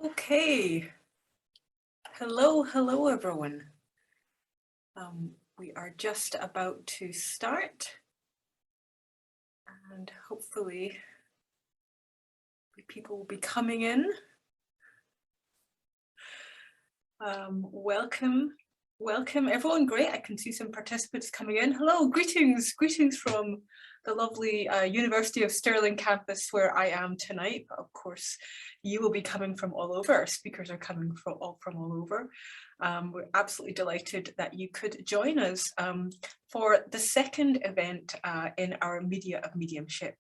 Okay. Hello everyone. We are just about to start and hopefully people will be coming in. Welcome everyone. Great, I can see some participants coming in. Hello, greetings from the lovely University of Stirling campus where I am tonight. But of course, you will be coming from all over. Our speakers are coming from all over. We're absolutely delighted that you could join us for the second event in our Media of Mediumship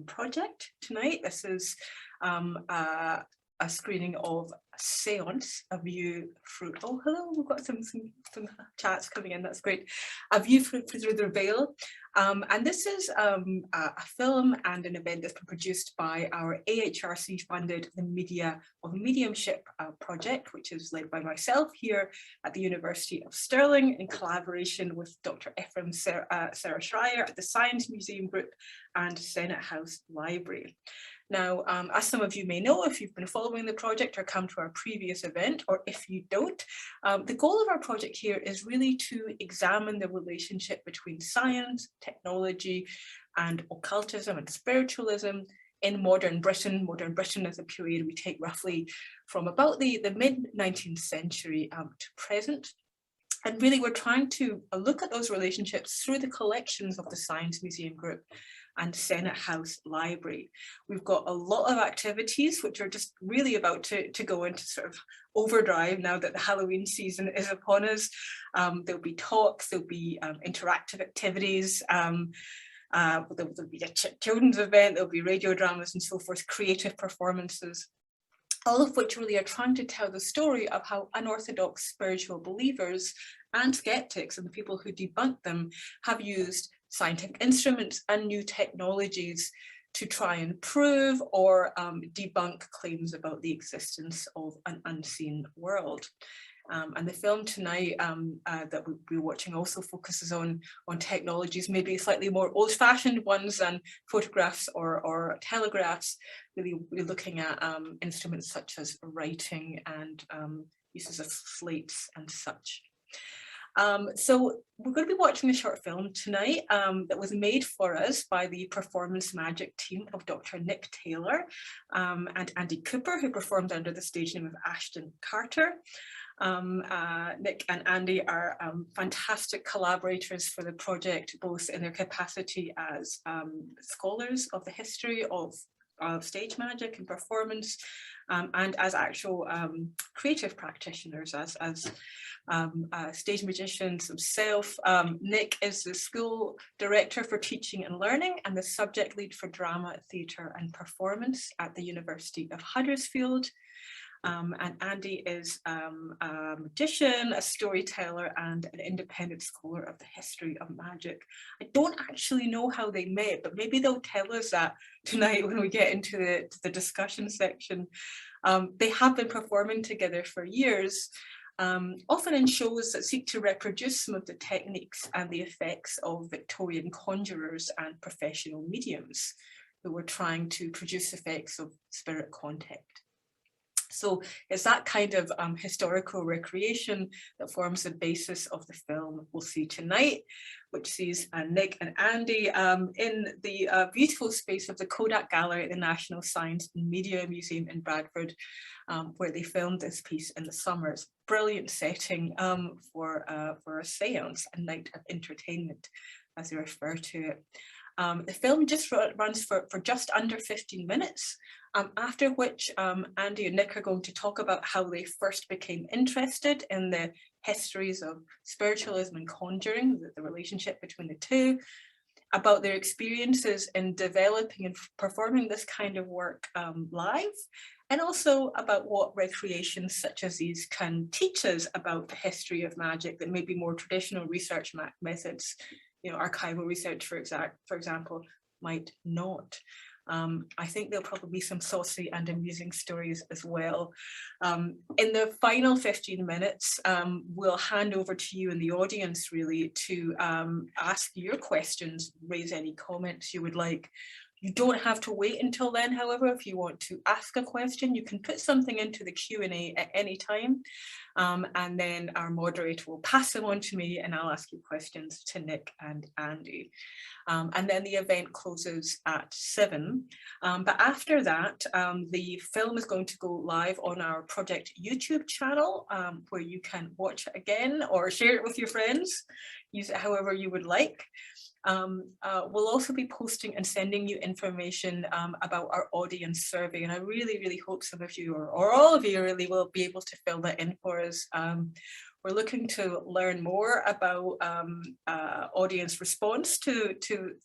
project tonight. This is a screening of Séance, A View Through, oh hello, we've got some chats coming in, that's great. A View Through the Veil. And this is a film and an event that's been produced by our AHRC funded the Media of Mediumship project, which is led by myself here at the University of Stirling in collaboration with Dr. Ephraim Sarah Schreier at the Science Museum Group and Senate House Library. Now, as some of you may know, if you've been following the project or come to our previous event, or if you don't, the goal of our project here is really to examine the relationship between science, technology, and occultism and spiritualism in modern Britain. Modern Britain is a period we take roughly from about the mid-19th century to present. And really, we're trying to look at those relationships through the collections of the Science Museum Group and Senate House Library. We've got a lot of activities which are just really about to go into sort of overdrive now that the Halloween season is upon us. There'll be talks, there'll be interactive activities, there'll be a children's event, there'll be radio dramas and so forth, creative performances, all of which really are trying to tell the story of how unorthodox spiritual believers and skeptics and the people who debunk them have used scientific instruments and new technologies to try and prove or debunk claims about the existence of an unseen world. And the film tonight that we'll be watching also focuses on technologies, maybe slightly more old-fashioned ones than photographs or telegraphs, really looking at instruments such as writing and uses of slates and such. So we're going to be watching a short film tonight that was made for us by the performance magic team of Dr. Nick Taylor and Andy Cooper, who performed under the stage name of Ashton Carter. Nick and Andy are fantastic collaborators for the project, both in their capacity as scholars of the history of stage magic and performance, and as actual creative practitioners, as stage magicians himself. Nick is the school director for teaching and learning and the subject lead for drama, theatre and performance at the University of Huddersfield. And Andy is a magician, a storyteller, and an independent scholar of the history of magic. I don't actually know how they met, but maybe they'll tell us that tonight when we get into the discussion section. They have been performing together for years, often in shows that seek to reproduce some of the techniques and the effects of Victorian conjurers and professional mediums who were trying to produce effects of spirit contact. So it's that kind of historical recreation that forms the basis of the film we'll see tonight, which sees Nick and Andy in the beautiful space of the Kodak Gallery at the National Science and Media Museum in Bradford, where they filmed this piece in the summer. It's a brilliant setting for a séance, a night of entertainment, as they refer to it. The film just runs for just under 15 minutes, after which Andy and Nick are going to talk about how they first became interested in the histories of spiritualism and conjuring, the relationship between the two, about their experiences in developing and performing this kind of work live, and also about what recreations such as these can teach us about the history of magic that maybe more traditional research methods, archival research, for example, might not. I think there'll probably be some saucy and amusing stories as well. In the final 15 minutes, we'll hand over to you in the audience really to ask your questions, raise any comments you would like. You don't have to wait until then, however. If you want to ask a question, you can put something into the Q&A at any time, and then our moderator will pass them on to me, and I'll ask you questions to Nick and Andy. And then the event closes at 7. But after that, the film is going to go live on our project YouTube channel, where you can watch it again or share it with your friends. Use it however you would like. We'll also be posting and sending you information about our audience survey, and I really, really hope some of you or all of you really will be able to fill that in for us. We're looking to learn more about audience response to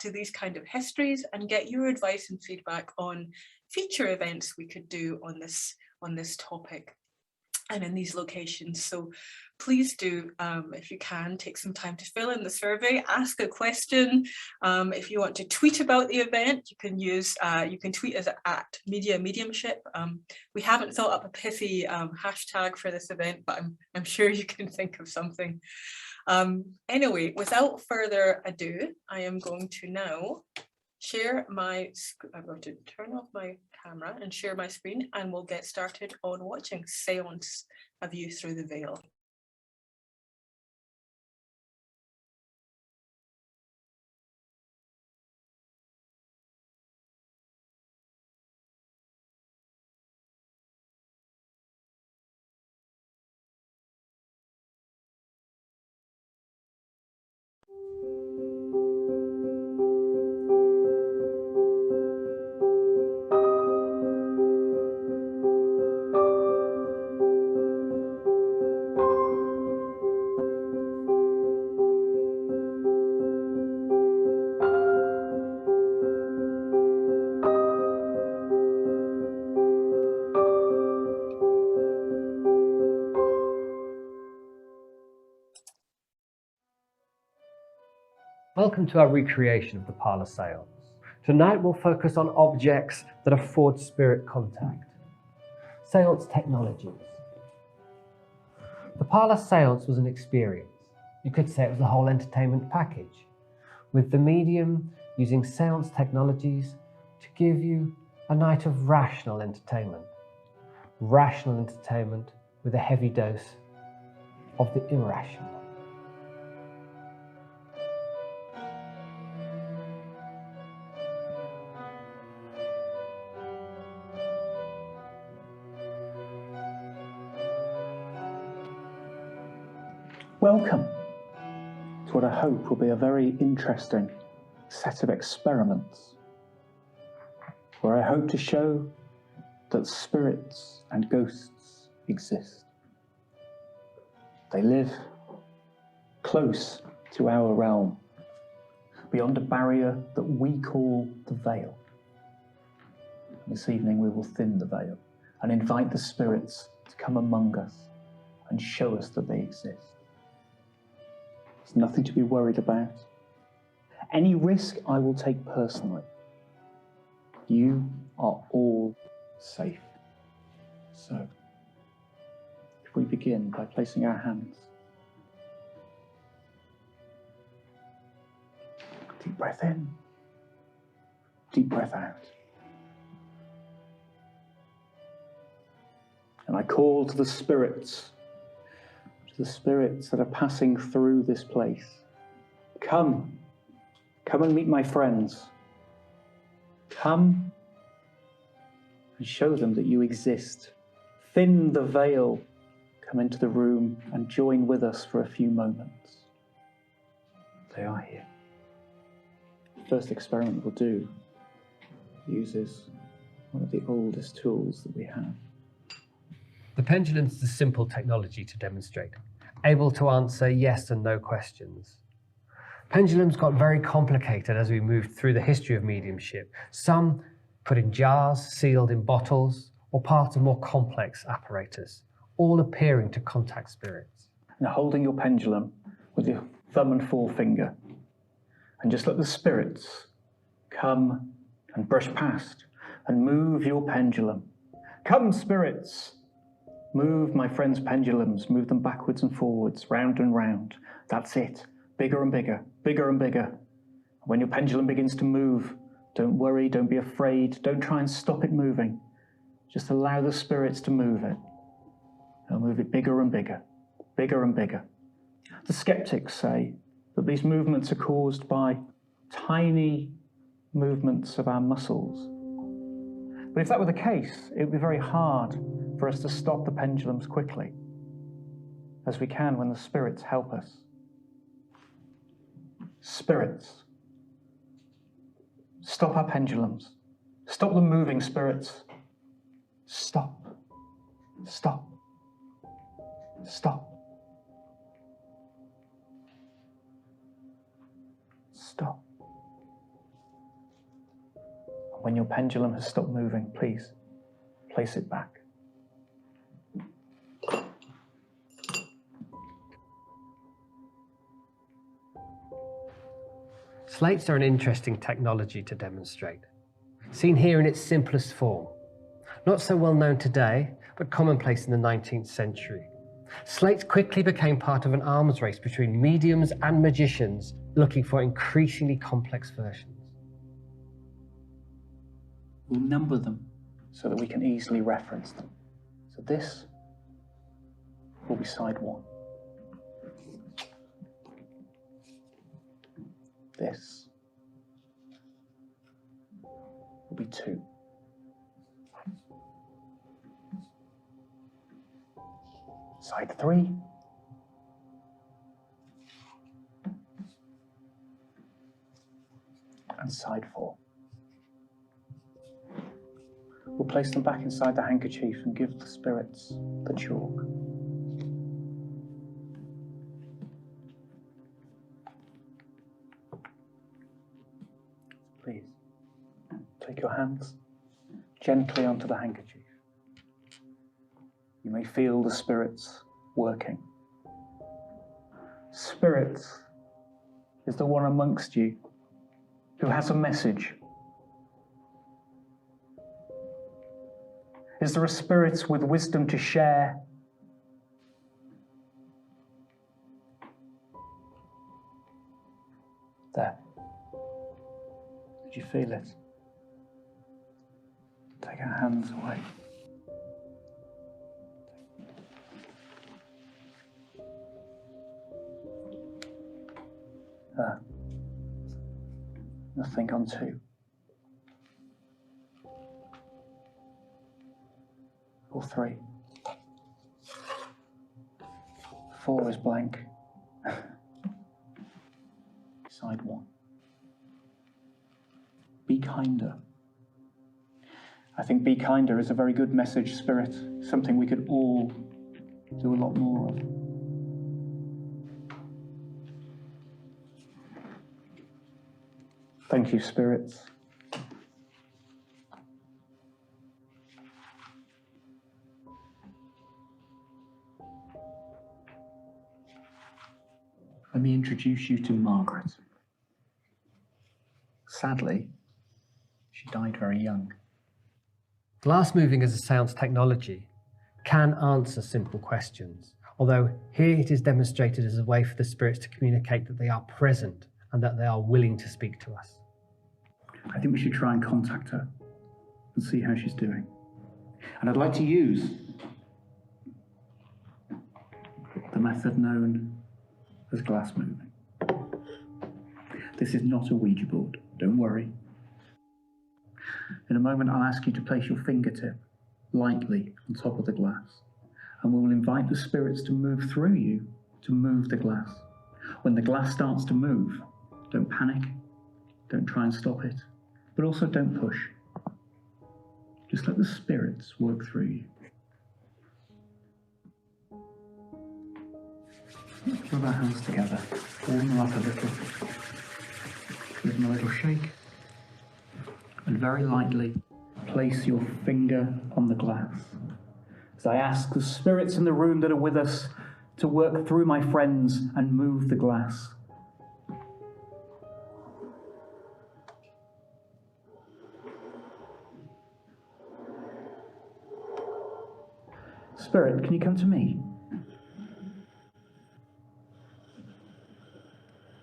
these kind of histories, and get your advice and feedback on future events we could do on this topic and in these locations. So please do, if you can, take some time to fill in the survey, ask a question. If you want to tweet about the event, you can tweet us at Media of Mediumship. We haven't thought up a pithy hashtag for this event, but I'm sure you can think of something. Anyway, without further ado, I am going to now share my, I'm going to turn off my camera and share my screen, and we'll get started on watching Séance, A View Through the Veil. Welcome to our recreation of the parlour séance. Tonight we'll focus on objects that afford spirit contact. Séance technologies. The parlour séance was an experience. You could say it was the whole entertainment package, with the medium using séance technologies to give you a night of rational entertainment. Rational entertainment with a heavy dose of the irrational. Welcome to what I hope will be a very interesting set of experiments, where I hope to show that spirits and ghosts exist. They live close to our realm, beyond a barrier that we call the veil. This evening we will thin the veil and invite the spirits to come among us and show us that they exist. There's nothing to be worried about. Any risk I will take personally. You are all safe. So, if we begin by placing our hands. Deep breath in. Deep breath out. And I call to the spirits that are passing through this place. Come and meet my friends. Come and show them that you exist. Thin the veil, come into the room and join with us for a few moments. They are here. The first experiment we'll do uses one of the oldest tools that we have. The pendulum is a simple technology to demonstrate, able to answer yes and no questions. Pendulums got very complicated as we moved through the history of mediumship. Some put in jars, sealed in bottles, or part of more complex apparatus, all appearing to contact spirits. Now holding your pendulum with your thumb and forefinger, and just let the spirits come and brush past and move your pendulum. Come, spirits! Move my friends' pendulums, move them backwards and forwards, round and round. That's it. Bigger and bigger, bigger and bigger. When your pendulum begins to move, Don't worry, don't be afraid, don't try and stop it moving. Just allow the spirits to move it. They'll move it bigger and bigger, bigger and bigger. The skeptics say that these movements are caused by tiny movements of our muscles. But if that were the case, it would be very hard for us to stop the pendulums quickly, as we can when the spirits help us. Spirits, stop our pendulums. Stop them moving, spirits. Stop. Stop. Stop. Stop. When your pendulum has stopped moving, please place it back. Slates are an interesting technology to demonstrate, seen here in its simplest form. Not so well known today, but commonplace in the 19th century. Slates quickly became part of an arms race between mediums and magicians looking for increasingly complex versions. We'll number them so that we can easily reference them. So this will be side 1. This will be 2. Side 3. And side 4. We'll place them back inside the handkerchief and give the spirits the chalk. Please, take your hands gently onto the handkerchief. You may feel the spirits working. Spirits is the one amongst you who has a message. Is there a spirit with wisdom to share? There. Did you feel it? Take our hands away. There. Nothing on 2. or 3. 4 is blank. Side 1. Be kinder. I think be kinder is a very good message, Spirit, something we could all do a lot more of. Thank you, spirits. Let me introduce you to Margaret. Sadly, she died very young. Glass moving as a seance technology can answer simple questions, although here it is demonstrated as a way for the spirits to communicate that they are present and that they are willing to speak to us. I think we should try and contact her and see how she's doing. And I'd like to use the method known as glass moving. This is not a Ouija board, don't worry. In a moment, I'll ask you to place your fingertip lightly on top of the glass, and we will invite the spirits to move through you to move the glass. When the glass starts to move, don't panic, don't try and stop it, but also don't push. Just let the spirits work through you. Rub our hands together, warm them up a little, give them a little shake, and very lightly place your finger on the glass. As I ask the spirits in the room that are with us to work through my friends and move the glass. Spirit, can you come to me?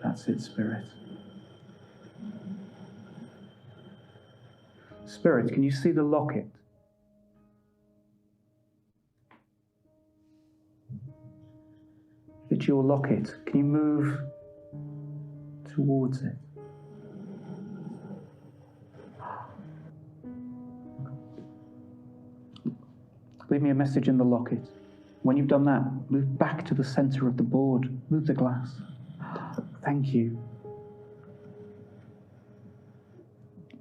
That's it, Spirit. Spirit, can you see the locket? It's your locket. Can you move towards it? Leave me a message in the locket. When you've done that, move back to the center of the board. Move the glass. Thank you.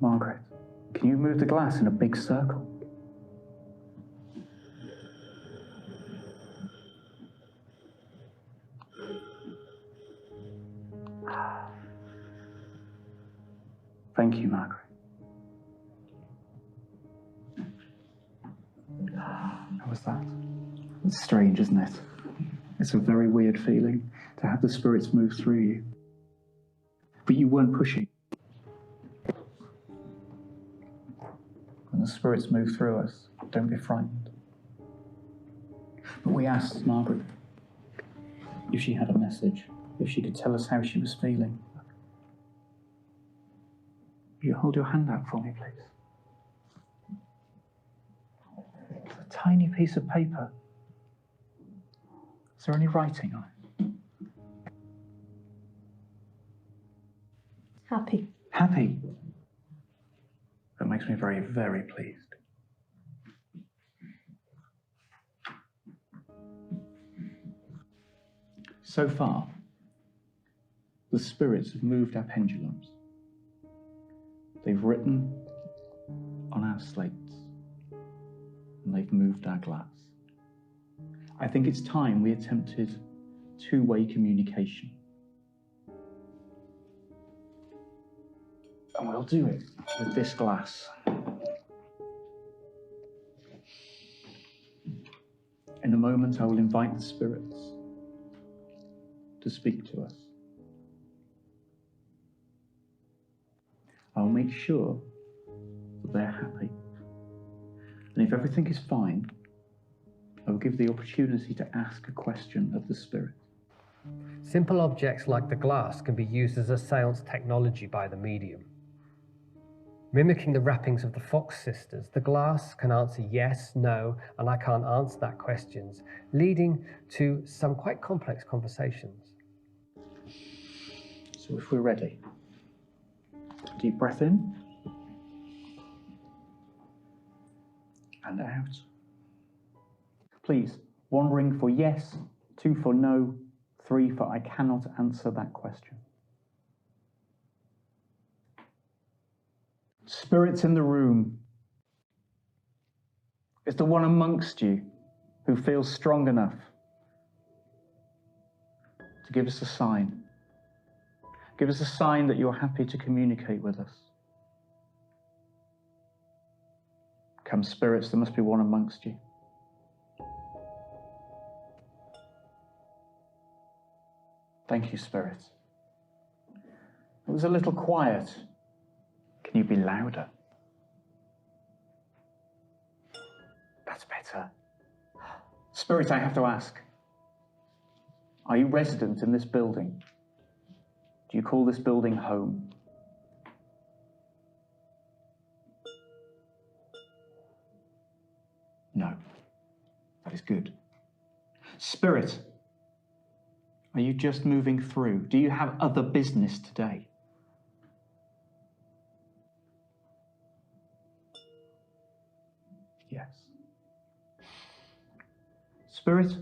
Margaret, can you move the glass in a big circle? Thank you, Margaret. How was that? It's strange, isn't it? It's a very weird feeling to have the spirits move through you. But you weren't pushing. When the spirits move through us, don't be frightened. But we asked Margaret if she had a message, if she could tell us how she was feeling. Will you hold your hand out for me, please? It's a tiny piece of paper. Is there any writing on it? Happy. Happy. That makes me very, very pleased. So far, the spirits have moved our pendulums. They've written on our slates, and they've moved our glass. I think it's time we attempted two-way communication. And we'll do it with this glass. In a moment, I will invite the spirits to speak to us. I'll make sure that they're happy. And if everything is fine, I will give the opportunity to ask a question of the spirit. Simple objects like the glass can be used as a seance technology by the medium. Mimicking the wrappings of the Fox sisters, the glass can answer yes, no, and I can't answer that questions, leading to some quite complex conversations. So if we're ready, deep breath in and out. Please, 1 ring for yes, 2 for no, 3 for I cannot answer that question. Spirits in the room. Is there one amongst you who feels strong enough to give us a sign? Give us a sign that you're happy to communicate with us. Come, spirits, there must be one amongst you. Thank you, spirits. It was a little quiet. Can you be louder? That's better. Spirit, I have to ask. Are you resident in this building? Do you call this building home? No. That is good. Spirit, are you just moving through? Do you have other business today? Yes. Spirit,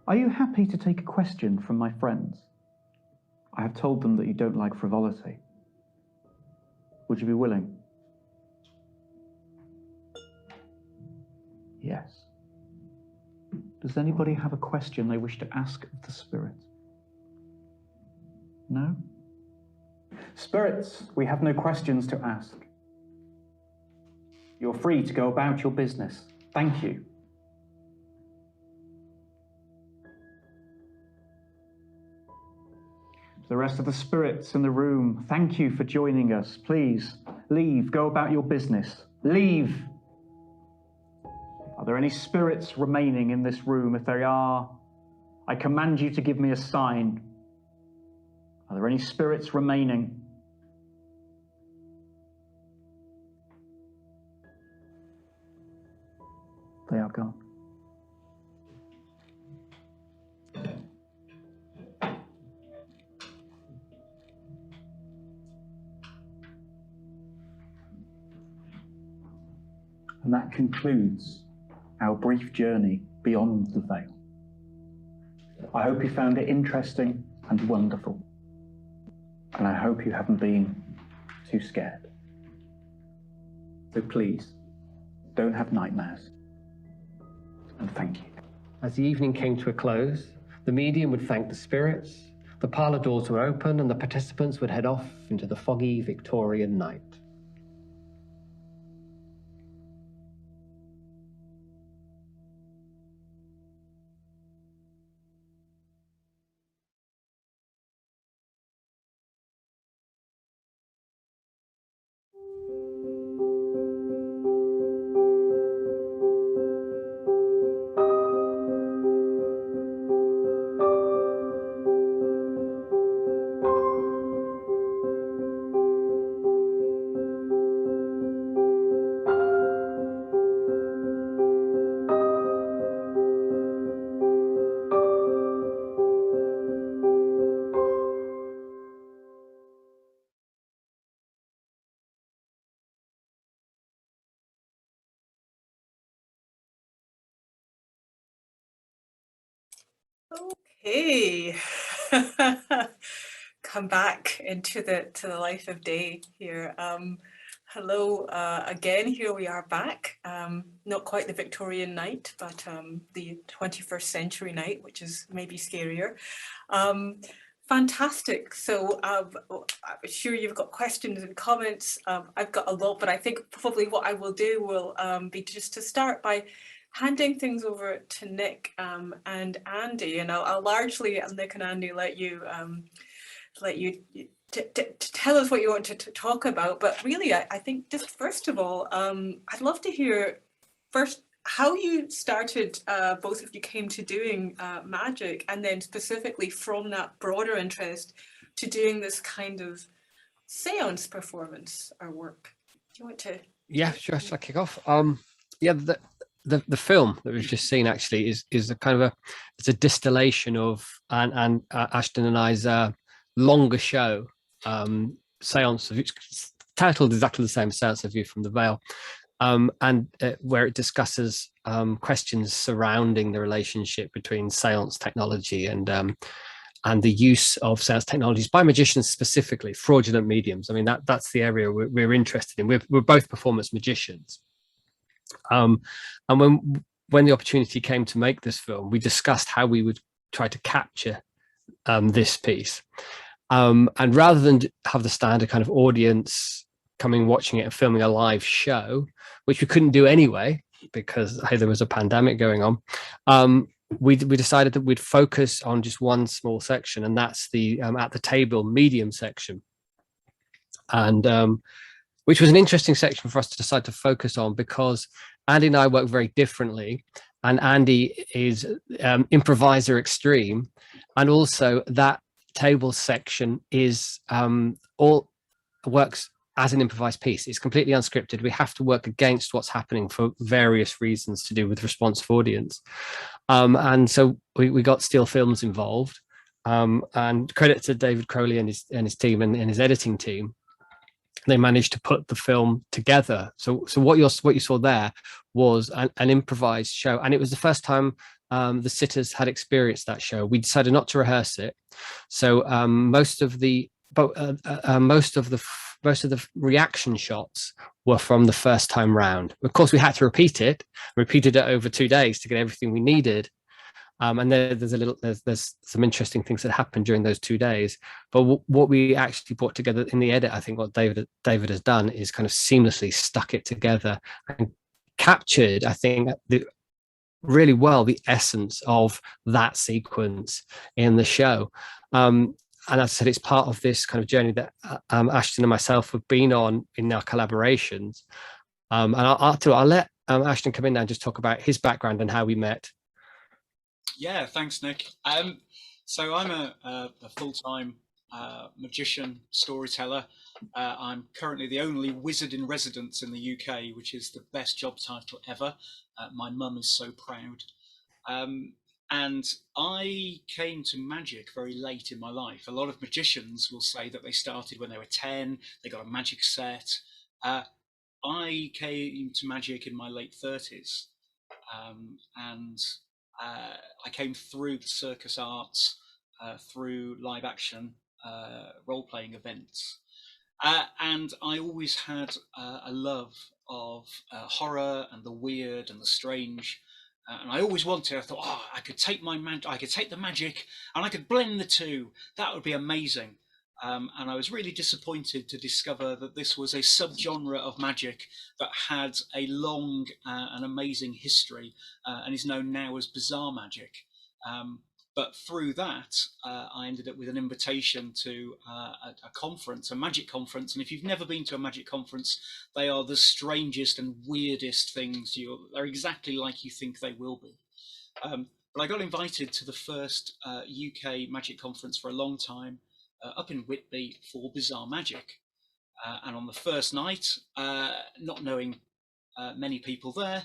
are you happy to take a question from my friends? I have told them that you don't like frivolity. Would you be willing? Yes. Does anybody have a question they wish to ask of the spirit? No? Spirits, we have no questions to ask. You're free to go about your business. Thank you. To the rest of the spirits in the room, thank you for joining us. Please, leave, go about your business. Leave. Are there any spirits remaining in this room? If there are, I command you to give me a sign. Are there any spirits remaining? they are gone. And that concludes our brief journey beyond the veil. I hope you found it interesting and wonderful. And I hope you haven't been too scared. So please, don't have nightmares. And thank you. As the evening came to a close, the medium would thank the spirits, the parlour doors were open, and the participants would head off into the foggy Victorian night. Okay, come back into the life of day here. Hello again, here we are back. Not quite the Victorian night, but the 21st century night, which is maybe scarier. Fantastic. So I'm sure you've got questions and comments. I've got a lot, but I think probably what I will do will be just to start by handing things over to Nick and Andy, and I'll largely, Nick and Andy, let you tell us what you want to talk about. But really, I think just first of all, I'd love to hear first how you started, both of you came to doing magic, and then specifically from that broader interest to doing this kind of seance performance or work. Do you want to? Yeah, sure. Shall I kick off? Yeah, the film that we've just seen actually is a kind of it's a distillation of and Ashton and I's longer show, Séance, it's titled exactly the same, Séance, A View from the Veil, and where it discusses questions surrounding the relationship between seance technology and the use of seance technologies by magicians, specifically fraudulent mediums. I mean, that's the area we're interested in. We're both performance magicians. And when the opportunity came to make this film, we discussed how we would try to capture this piece. And rather than have the standard kind of audience coming, watching it and filming a live show, which we couldn't do anyway, because hey, there was a pandemic going on, we decided that we'd focus on just one small section, and that's the at the table medium section. And which was an interesting section for us to decide to focus on, because Andy and I work very differently, and Andy is improviser extreme, and also that table section is all works as an improvised piece. It's completely unscripted. We have to work against what's happening for various reasons to do with responsive audience, and so we got still films involved, and credit to David Crowley and his team and his editing team. They managed to put the film together. So what you saw there was an improvised show, and it was the first time the sitters had experienced that show. We decided not to rehearse it, so most of the reaction shots were from the first time round. Of course, we had to repeated it over 2 days to get everything we needed. And there's some interesting things that happened during those 2 days. But what we actually brought together in the edit, I think what David has done is kind of seamlessly stuck it together and captured, I think, really well the essence of that sequence in the show. And as I said, it's part of this kind of journey that Ashton and myself have been on in our collaborations. And I'll let Ashton come in now and just talk about his background and how we met. Yeah, thanks, Nick. So I'm a full-time magician, storyteller. I'm currently the only wizard in residence in the UK, which is the best job title ever. My mum is so proud. And I came to magic very late in my life. A lot of magicians will say that they started when they were 10, they got a magic set. I came to magic in my late 30s. And I came through the circus arts, through live action role-playing events. And I always had a love of horror and the weird and the strange. And I always wanted, I thought, oh, I could take the magic and I could blend the two. That would be amazing. And I was really disappointed to discover that this was a subgenre of magic that had a long and amazing history and is known now as bizarre magic. But through that, I ended up with an invitation to a conference, a magic conference. And if you've never been to a magic conference, they are the strangest and weirdest things. They're exactly like you think they will be. But I got invited to the first UK magic conference for a long time, up in Whitby, for bizarre magic. And on the first night, not knowing many people there,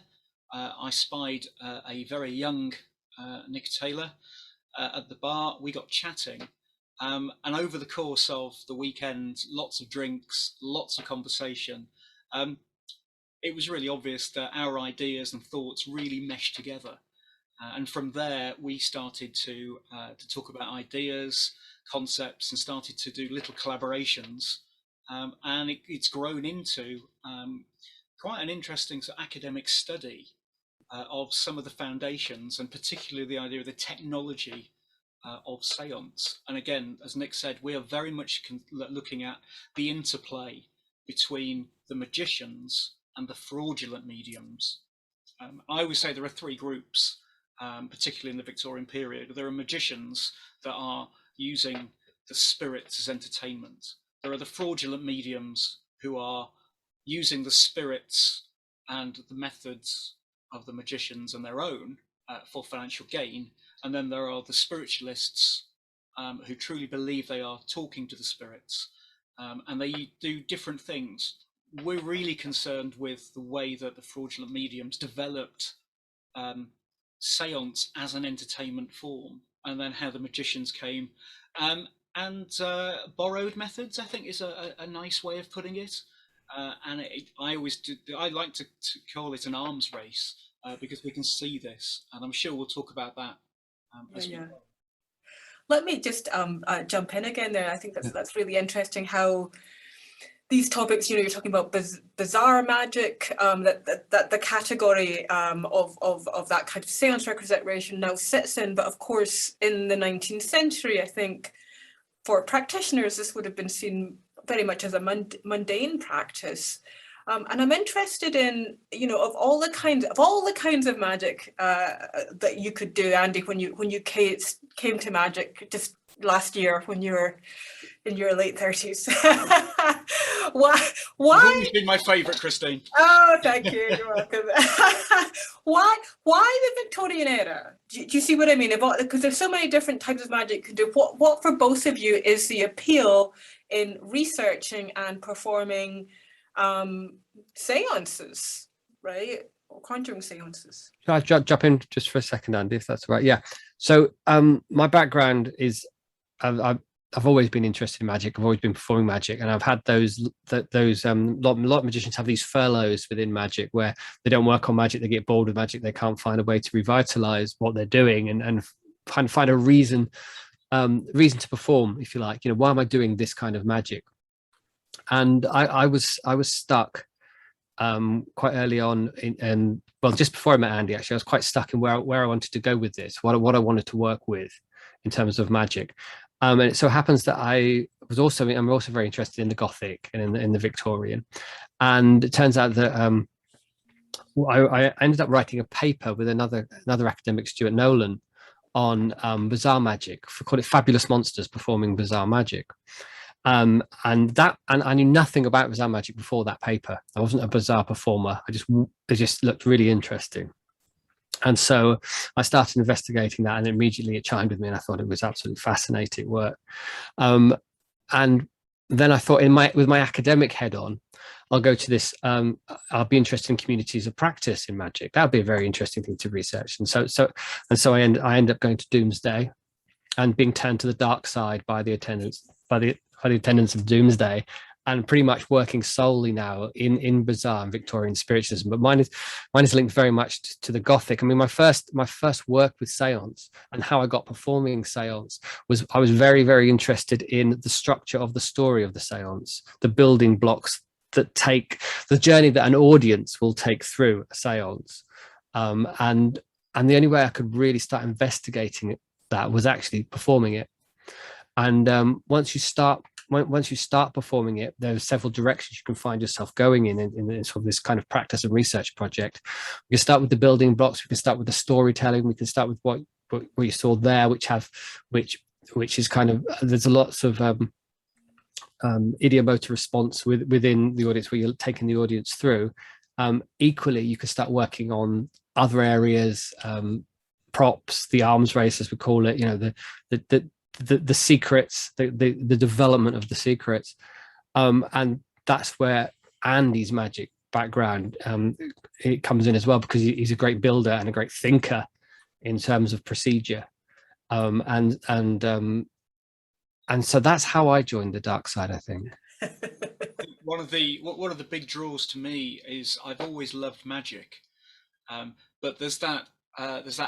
I spied a very young Nick Taylor at the bar. We got chatting, and over the course of the weekend, lots of drinks, lots of conversation. It was really obvious that our ideas and thoughts really meshed together. And from there, we started to talk about ideas, concepts, and started to do little collaborations. And it's grown into quite an interesting academic study of some of the foundations, and particularly the idea of the technology of Séance. And again, as Nick said, we are very much looking at the interplay between the magicians and the fraudulent mediums. I always say there are three groups, particularly in the Victorian period. There are magicians that are using the spirits as entertainment. There are the fraudulent mediums who are using the spirits and the methods of the magicians and their own for financial gain. And then there are the spiritualists who truly believe they are talking to the spirits, and they do different things. We're really concerned with the way that the fraudulent mediums developed Séance as an entertainment form, and then how the magicians came and borrowed methods, I think, is a nice way of putting it. And I like to call it an arms race because we can see this, and I'm sure we'll talk about that as we go. Let me just jump in again there. I think that's really interesting how these topics, you're talking about bizarre magic, that the category of that kind of seance representation now sits in. But of course, in the 19th century, I think for practitioners, this would have been seen very much as a mundane practice. And I'm interested in, of all the kinds of magic that you could do, Andy, when you came to magic just last year when you were in your late 30s. Why? You've always been my favourite, Christine. Oh, thank you. You're welcome. Why the Victorian era? Do you see what I mean? Because there's so many different types of magic you can do. What for both of you is the appeal in researching and performing seances, right? Or conjuring seances. Shall I jump in just for a second, Andy, if that's all right? Yeah. So my background is I've always been interested in magic. I've always been performing magic, and I've had those a lot of magicians have these furloughs within magic where they don't work on magic, they get bored with magic, they can't find a way to revitalize what they're doing and find a reason to perform, if you like. Why am I doing this kind of magic? And I was stuck quite early on just before I met Andy. Actually, I was quite stuck in where I wanted to go with this, what I wanted to work with in terms of magic. And it so happens that I'm also very interested in the Gothic and in the Victorian. And it turns out that I ended up writing a paper with another academic, Stuart Nolan, on bizarre magic. We call it Fabulous Monsters Performing Bizarre Magic. And I knew nothing about bizarre magic before that paper. I wasn't a bizarre performer. It just looked really interesting. And so I started investigating that, and immediately it chimed with me, and I thought it was absolutely fascinating work. and then I thought, with my academic head on, I'll go to this. I'll be interested in communities of practice in magic. That would be a very interesting thing to research. And so I end up going to Doomsday, and being turned to the dark side by the attendants of Doomsday, and pretty much working solely now in Bazaar and Victorian spiritualism. But mine is linked very much to the Gothic. I mean, my first work with Séance and how I got performing Séance was, I was very, very interested in the structure of the story of the Séance, the building blocks that take the journey that an audience will take through a Séance. And the only way I could really start investigating that was actually performing it. And once you start performing it, there are several directions you can find yourself going in sort of this kind of practice and research project. We can start with the building blocks. We can start with the storytelling. We can start with what you saw there, which is kind of, there's lots of idiomotor response within the audience, where you're taking the audience through. Equally, you can start working on other areas, props, the arms race, as we call it, you know, the secrets, the development of the secrets, and that's where Andy's magic background it comes in as well, because he's a great builder and a great thinker in terms of procedure, and so that's how I joined the dark side, I think. One of the big draws to me is I've always loved magic, but there's that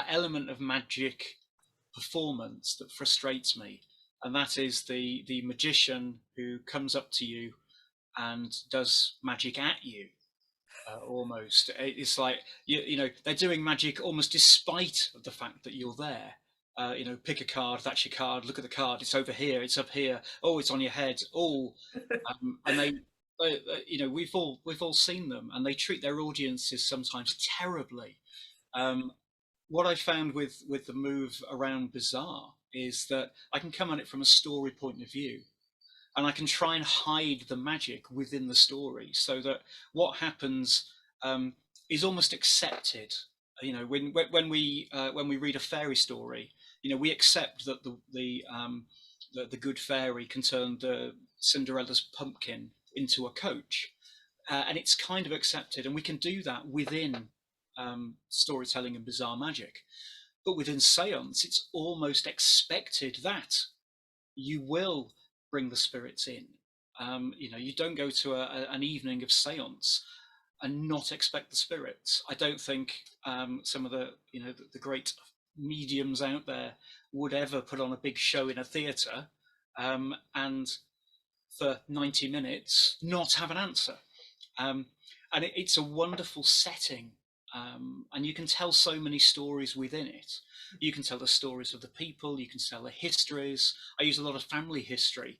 element of magic performance that frustrates me, and that is the magician who comes up to you and does magic at you. Almost, it's like you know, they're doing magic almost despite of the fact that you're there. You know, pick a card, that's your card, look at the card, it's over here, it's up here, oh, it's on your head, oh, and they you know, we've all seen them, and they treat their audiences sometimes terribly. What I found with the move around Bazaar is that I can come at it from a story point of view, and I can try and hide the magic within the story, so that what happens is almost accepted. You know, when we read a fairy story, you know, we accept that the good fairy can turn Cinderella's pumpkin into a coach, and it's kind of accepted, and we can do that within storytelling and Bazaar magic. But within Séance, it's almost expected that you will bring the spirits in. You know, you don't go to an evening of Séance and not expect the spirits. I don't think some of the, you know, the great mediums out there would ever put on a big show in a theatre and for 90 minutes not have an answer. And it's a wonderful setting. And you can tell so many stories within it. You can tell the stories of the people, you can tell the histories. I use a lot of family history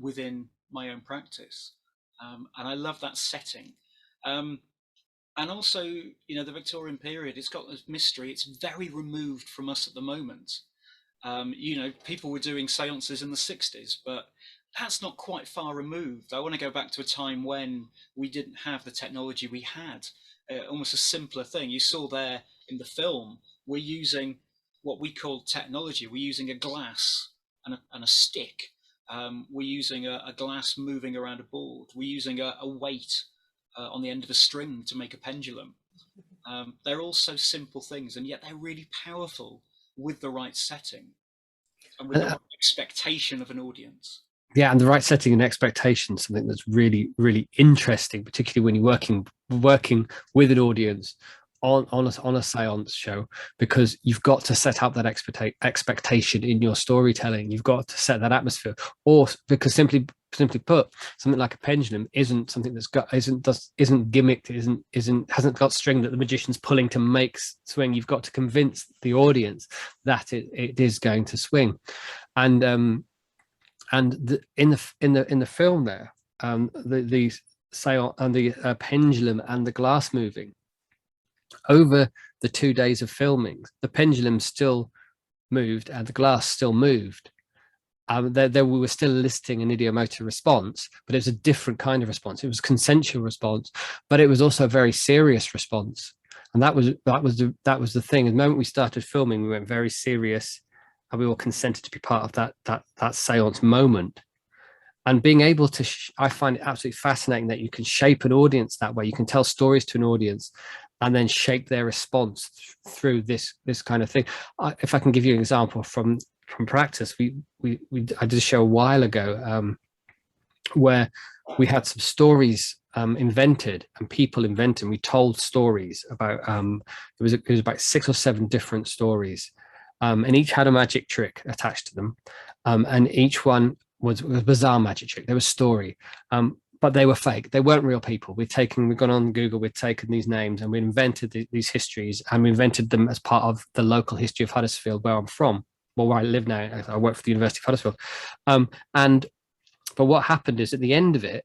within my own practice, and I love that setting. And also, you know, the Victorian period, it's got this mystery. It's very removed from us at the moment. You know, people were doing seances in the 60s, but that's not quite far removed. I want to go back to a time when we didn't have the technology we had. Almost a simpler thing. You saw there in the film, we're using what we call technology. We're using a glass and a stick. We're using a glass moving around a board. We're using a weight on the end of a string to make a pendulum. They're all so simple things, and yet they're really powerful with the right setting and with the right expectation of an audience. Yeah, and the right setting and expectation, something that's really, really interesting, particularly when you're working with an audience on a seance show, because you've got to set up that expectation in your storytelling. You've got to set that atmosphere, or because simply put, something like a pendulum isn't something isn't gimmicked, hasn't got string that the magician's pulling to make swing. You've got to convince the audience that it is going to swing, and in the film there, the seance and the pendulum and the glass moving over the 2 days of filming, the pendulum still moved and the glass still moved. There we were still eliciting an idiomotor response, but it was a different kind of response. It was a consensual response, but it was also a very serious response, and that was the thing. The moment we started filming, we went very serious, and we all consented to be part of that seance moment. And being able to, I find it absolutely fascinating that you can shape an audience that way. You can tell stories to an audience and then shape their response through this kind of thing. If I can give you an example from practice, I did a show a while ago where we had some stories invented and people invented. We told stories about it was about 6 or 7 different stories, and each had a magic trick attached to them, and each one was a bizarre magic trick. There was story, but they were fake. They weren't real people. We've gone on Google, we've taken these names and we invented these histories, and we invented them as part of the local history of Huddersfield, where I'm from, well, where I live now. I work for the University of Huddersfield, but what happened is at the end of it,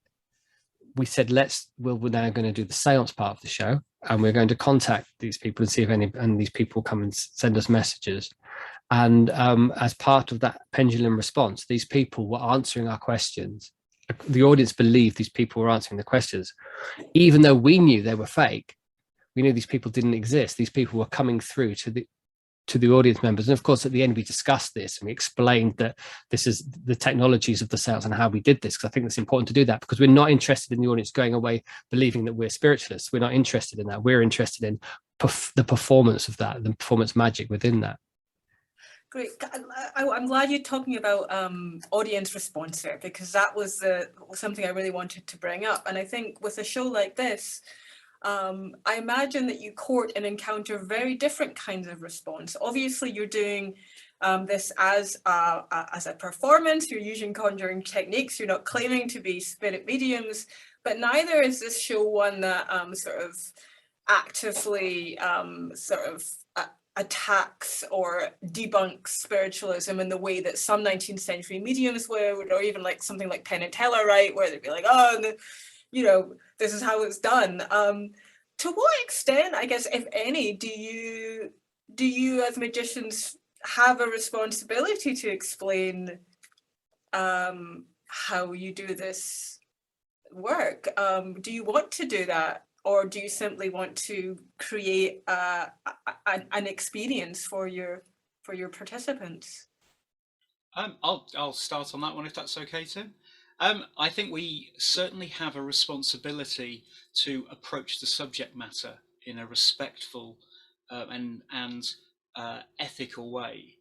we said, we're now going to do the seance part of the show, and we're going to contact these people and see if and these people come and send us messages. And as part of that pendulum response, these people were answering our questions. The audience believed these people were answering the questions, even though we knew they were fake. We knew these people didn't exist. These people were coming through to the audience members. And of course, at the end, we discussed this and we explained that this is the technologies of the seance and how we did this, because I think it's important to do that, because we're not interested in the audience going away believing that we're spiritualists. We're not interested in that. We're interested in the performance of that, the performance magic within that. Great. I'm glad you're talking about audience response there, because that was something I really wanted to bring up. And I think with a show like this, I imagine that you court and encounter very different kinds of response. Obviously, you're doing this as a performance. You're using conjuring techniques. You're not claiming to be spirit mediums, but neither is this show one that sort of actively attacks or debunks spiritualism in the way that some 19th century mediums would, or even like something like Penn and Teller, right, where they'd be like, oh, this is how it's done. To what extent, I guess, if any, do you as magicians have a responsibility to explain how you do this work? Do you want to do that? Or do you simply want to create an experience for your participants? I'll start on that one if that's okay, Tim. I think we certainly have a responsibility to approach the subject matter in a respectful and ethical way.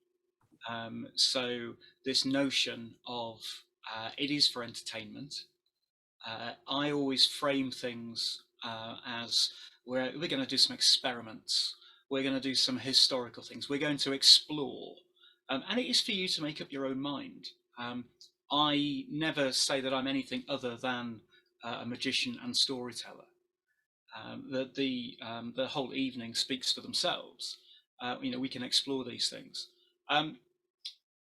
So this notion of it is for entertainment. I always frame things as we're going to do some experiments. We're going to do some historical things. We're going to explore. And it is for you to make up your own mind. I never say that I'm anything other than a magician and storyteller. The whole evening speaks for themselves. We can explore these things.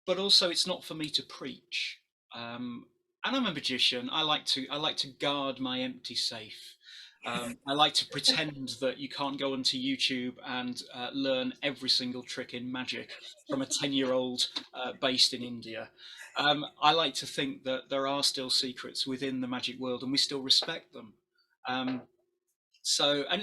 But also, it's not for me to preach. And I'm a magician. I like to guard my empty safe. I like to pretend that you can't go onto YouTube and learn every single trick in magic from a 10-year-old based in India. I like to think that there are still secrets within the magic world, and we still respect them. And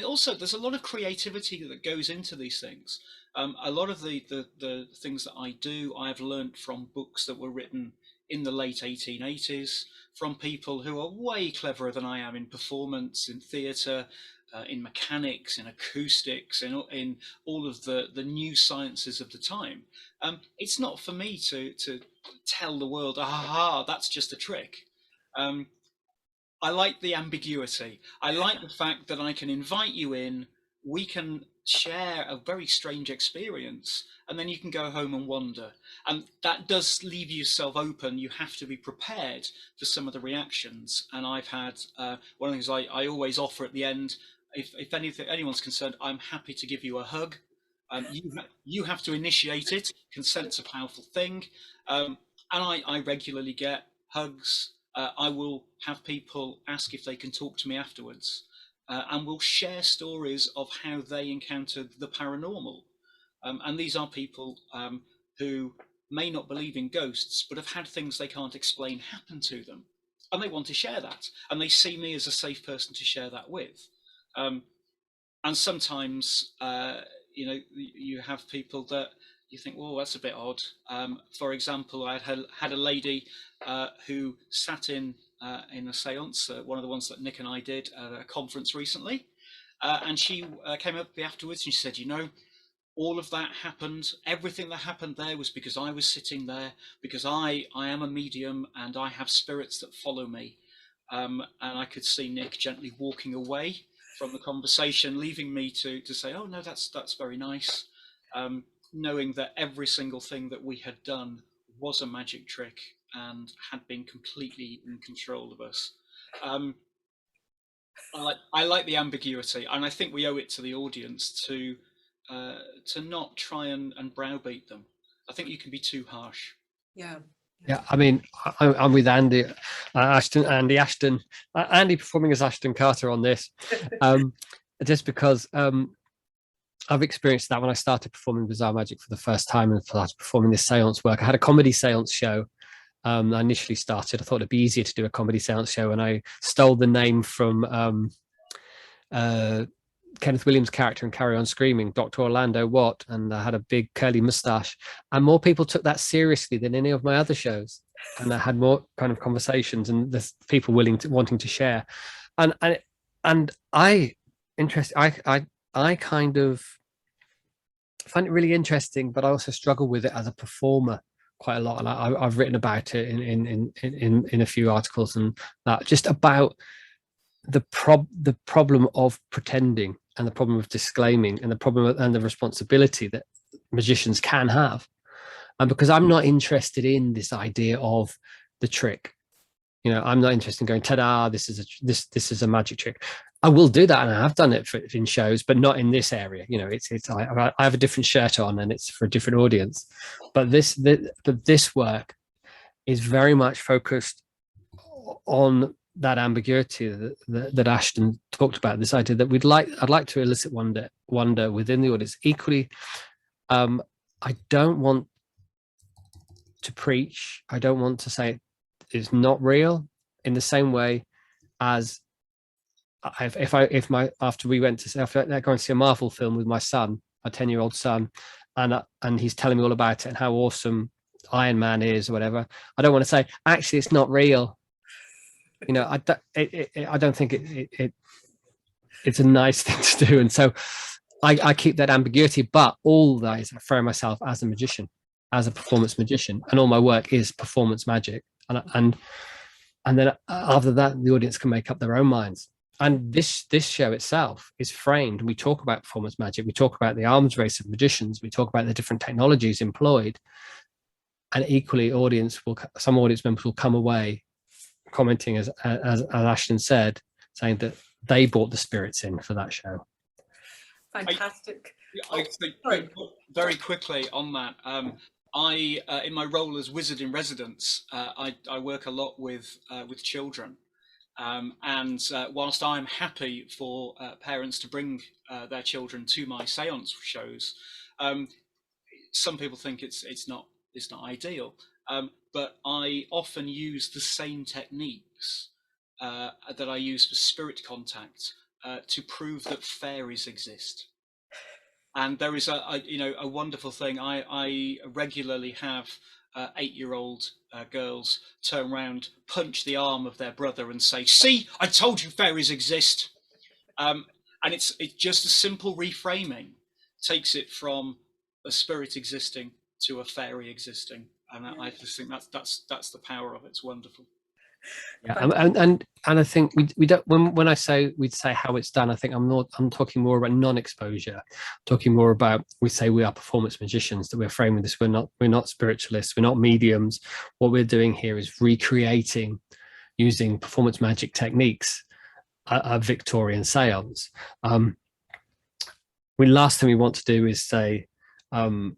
also, there's a lot of creativity that goes into these things. A lot of the things that I do, I've learned from books that were written in the late 1880s, from people who are way cleverer than I am in performance, in theatre, in mechanics, in acoustics, in all of the new sciences of the time. It's not for me to tell the world, aha, that's just a trick. I like the ambiguity. I like the fact that I can invite you in, we can share a very strange experience, and then you can go home and wonder. And that does leave yourself open. You have to be prepared for some of the reactions. And I've had, one of the things I always offer at the end, if anyone's concerned, I'm happy to give you a hug. You have to initiate it. Consent's a powerful thing. And I regularly get hugs. I will have people ask if they can talk to me afterwards, and we'll share stories of how they encountered the paranormal. And these are people who may not believe in ghosts, but have had things they can't explain happen to them. And they want to share that. And they see me as a safe person to share that with. And sometimes, you have people that you think, well, that's a bit odd. For example, I had a lady who sat in a séance, one of the ones that Nick and I did at a conference recently, and she came up to me afterwards and she said, you know, all of that happened, everything that happened there was because I was sitting there, because I am a medium and I have spirits that follow me. And I could see Nick gently walking away from the conversation, leaving me to say, oh no, that's very nice. Knowing that every single thing that we had done was a magic trick and had been completely in control of us. I like the ambiguity, and I think we owe it to the audience to not try and browbeat them. I think you can be too harsh. Yeah, I mean, I'm with Andy Ashton, Andy performing as Ashton Carter on this, just because I've experienced that when I started performing bizarre magic for the first time and started performing this seance work. I had a comedy seance show. I initially started, I thought it'd be easier to do a comedy seance show, and I stole the name from Kenneth Williams' character in Carry On Screaming, Dr. Orlando Watt, and I had a big curly moustache, and more people took that seriously than any of my other shows, and I had more kind of conversations and there's people wanting to share, and I kind of find it really interesting, but I also struggle with it as a performer quite a lot, and I've written about it in a few articles, and that just about the problem of pretending, and the problem of disclaiming, and the problem and the responsibility that magicians can have. And because I'm not interested in this idea of the trick, you know, I'm not interested in going, ta-da, this is a magic trick. I will do that, and I have done it in shows, but not in this area. You know, I have a different shirt on, and it's for a different audience. But this work is very much focused on that ambiguity that Ashton talked about. This idea that I'd like to elicit wonder within the audience. Equally, I don't want to preach. I don't want to say it's not real, in the same way as after we went to going to see a Marvel film with my son, a 10-year-old son, and he's telling me all about it and how awesome Iron Man is or whatever. I don't want to say, actually, it's not real. You know, I don't think it's a nice thing to do. And so I keep that ambiguity, but all that is I frame myself as a magician, as a performance magician, and all my work is performance magic. And then after that, the audience can make up their own minds. And this show itself is framed. We talk about performance magic. We talk about the arms race of magicians. We talk about the different technologies employed. And equally, some audience members will come away commenting, as Ashton said, saying that they brought the spirits in for that show. Fantastic. I think very quickly on that. I in my role as wizard in residence, I work a lot with children, and whilst I'm happy for parents to bring their children to my seance shows, some people think it's not ideal. But I often use the same techniques that I use for spirit contact to prove that fairies exist. And there is a wonderful thing. I regularly have 8-year-old girls turn around, punch the arm of their brother, and say, "See, I told you fairies exist." And it's just a simple reframing takes it from a spirit existing to a fairy existing. And I just think that's the power of it. It's wonderful. Yeah, and I think we don't, when I say we'd say how it's done, I think I'm talking more about non-exposure, talking more about, we say we are performance magicians, that we're framing this. We're not spiritualists, we're not mediums. What we're doing here is recreating, using performance magic techniques, a Victorian seance. Last thing we want to do is say, oh,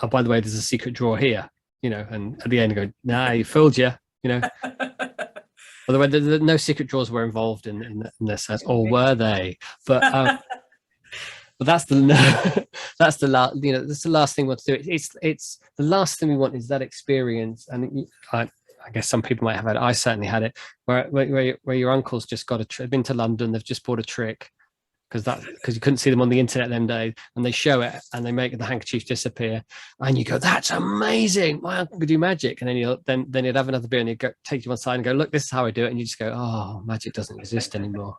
by the way, there's a secret drawer here, you know, and at the end go, nah, you fooled you, you know. By the way, no secret drawers were involved in this, or were they? But that's the last, you know, that's the last thing we want to do. It's the last thing we want is that experience. And I guess some people might have had it. I certainly had it, where your uncle's just got been to London, they've just bought a trick, because you couldn't see them on the internet them days, and they show it and they make the handkerchief disappear, and you go, that's amazing, wow, I could do magic. And then you'd have another beer and he'd go take you on side and go, look, this is how I do it, and you just go, oh, magic doesn't exist anymore.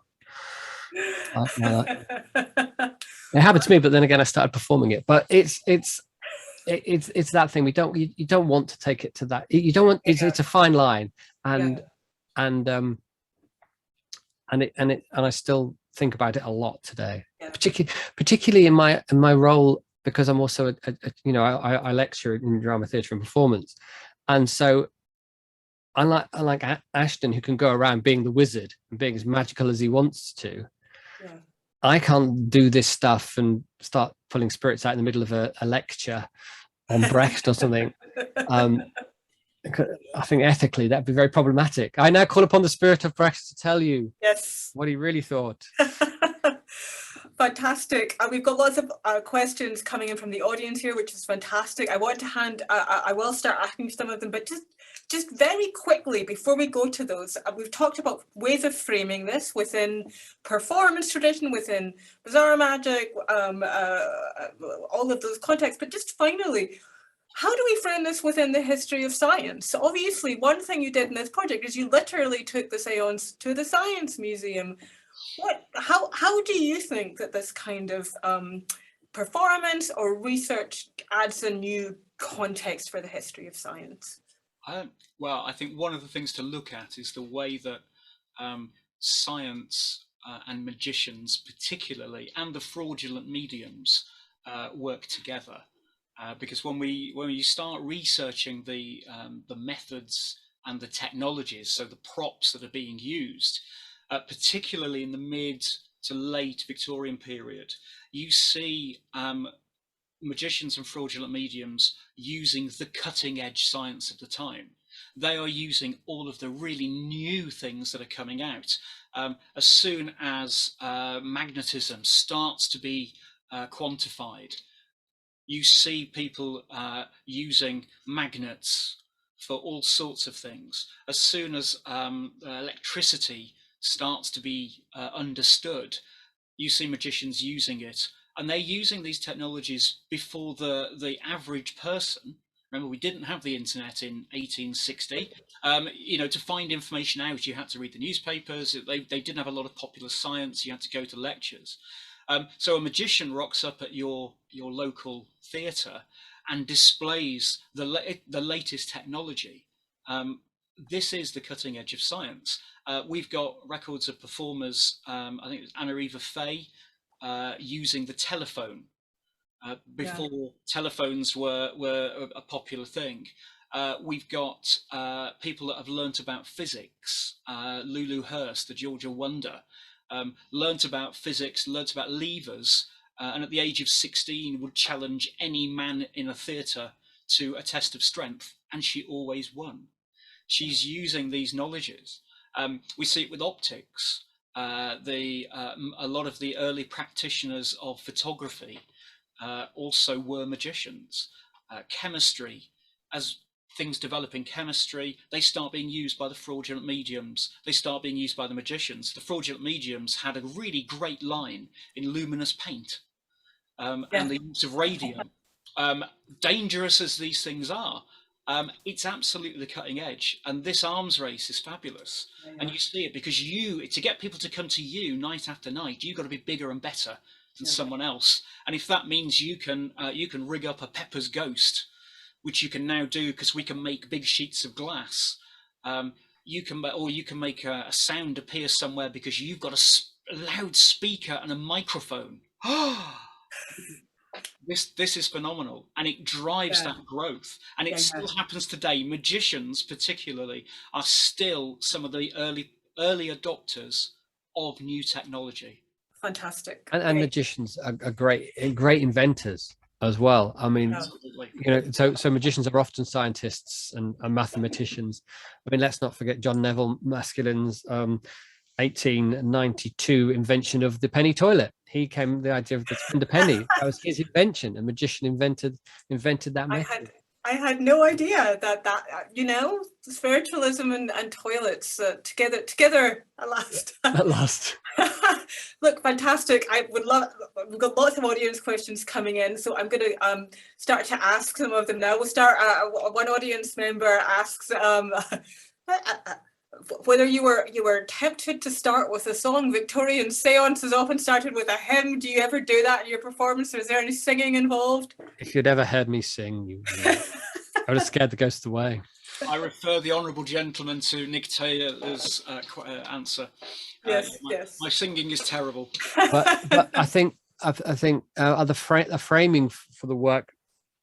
It happened to me, but then again I started performing it. But it's that thing, you don't want to take it to that, you don't want, it's a fine line, and I still think about it a lot today, particularly in my role, because I'm also I lecture in drama, theatre and performance, and so unlike Ashton, who can go around being the wizard and being as magical as he wants to, I can't do this stuff and start pulling spirits out in the middle of a lecture on Brecht or something. I think ethically that'd be very problematic. I now call upon the spirit of Brecht to tell you what he really thought. Fantastic. We've got lots of questions coming in from the audience here, which is fantastic. I want to I will start asking some of them, but just very quickly before we go to those, we've talked about ways of framing this within performance tradition, within bizarre magic, all of those contexts. But just finally, how do we frame this within the history of science? So obviously, one thing you did in this project is you literally took the Séance to the Science Museum. How do you think that this kind of performance or research adds a new context for the history of science? Well, I think one of the things to look at is the way that science and magicians particularly, and the fraudulent mediums work together. Because when you start researching the methods and the technologies, so the props that are being used, particularly in the mid to late Victorian period, you see magicians and fraudulent mediums using the cutting edge science of the time. They are using all of the really new things that are coming out. As soon as magnetism starts to be quantified, you see people using magnets for all sorts of things. As soon as electricity starts to be understood, you see magicians using it, and they're using these technologies before the average person. Remember, we didn't have the internet in 1860. To find information out, you had to read the newspapers. They didn't have a lot of popular science. You had to go to lectures. So a magician rocks up at your local theatre and displays the latest technology. This is the cutting edge of science. We've got records of performers, I think it was Anna Eva Fay, using the telephone before telephones were a popular thing. We've got people that have learnt about physics. Lulu Hurst, the Georgia Wonder, learnt about physics, learnt about levers, and at the age of 16 would challenge any man in a theatre to a test of strength, and she always won. She's using these knowledges. We see it with optics. A lot of the early practitioners of photography also were magicians. Chemistry, as things develop in chemistry, they start being used by the fraudulent mediums. They start being used by the magicians. The fraudulent mediums had a really great line in luminous paint and the use of radium. Dangerous as these things are, it's absolutely the cutting edge. And this arms race is fabulous. And you see it because to get people to come to you night after night, you've got to be bigger and better than someone else. And if that means you can rig up a Pepper's ghost, which you can now do because we can make big sheets of glass. You can make a sound appear somewhere because you've got a loudspeaker and a microphone. This is phenomenal, and it drives that growth, and it still happens today. Magicians, particularly, are still some of the early adopters of new technology. Fantastic. And magicians are great inventors as well. I mean, so magicians are often scientists and mathematicians. I mean, let's not forget John Neville Maskelyne's 1892 invention of the penny toilet. He came the idea of the penny. That was his invention. A magician invented that method. I had no idea that you know, spiritualism and toilets together at last. At last. Look, fantastic. I would love. We've got lots of audience questions coming in, so I'm going to start to ask some of them now. We'll start. One audience member asks whether you were tempted to start with a song. Victorian seances often started with a hymn. Do you ever do that in your performance? Or is there any singing involved? If you'd ever heard me sing, I would have scared the ghost away. I refer the honourable gentleman to Nick Taylor's answer. Yes, yes. My singing is terrible. But I think the framing for the work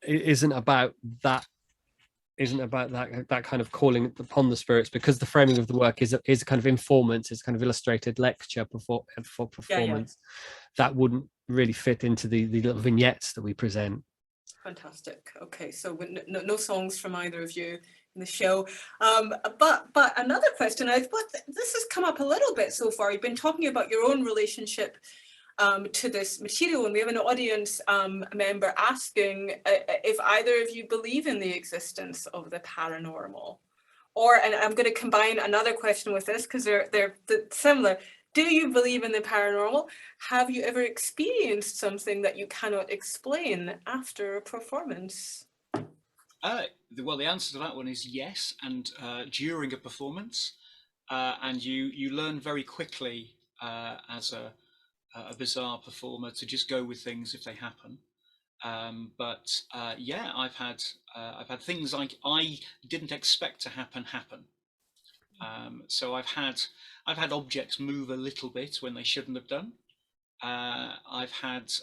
isn't about that. Isn't about that kind of calling upon the spirits, because the framing of the work is a kind of informant, it's kind of illustrated lecture for performance. That wouldn't really fit into the little vignettes that we present. Fantastic. Okay, so no songs from either of you in the show. But another question, this has come up a little bit so far. You've been talking about your own relationship to this material, and we have an audience member asking if either of you believe in the existence of the paranormal, and I'm going to combine another question with this because they're similar. Do you believe in the paranormal? Have you ever experienced something that you cannot explain after a performance? Well, the answer to that one is yes, and during a performance, and you learn very quickly as a bizarre performer to just go with things if they happen. Yeah, I've had things like I didn't expect to happen. So I've had objects move a little bit when they shouldn't have done. I've had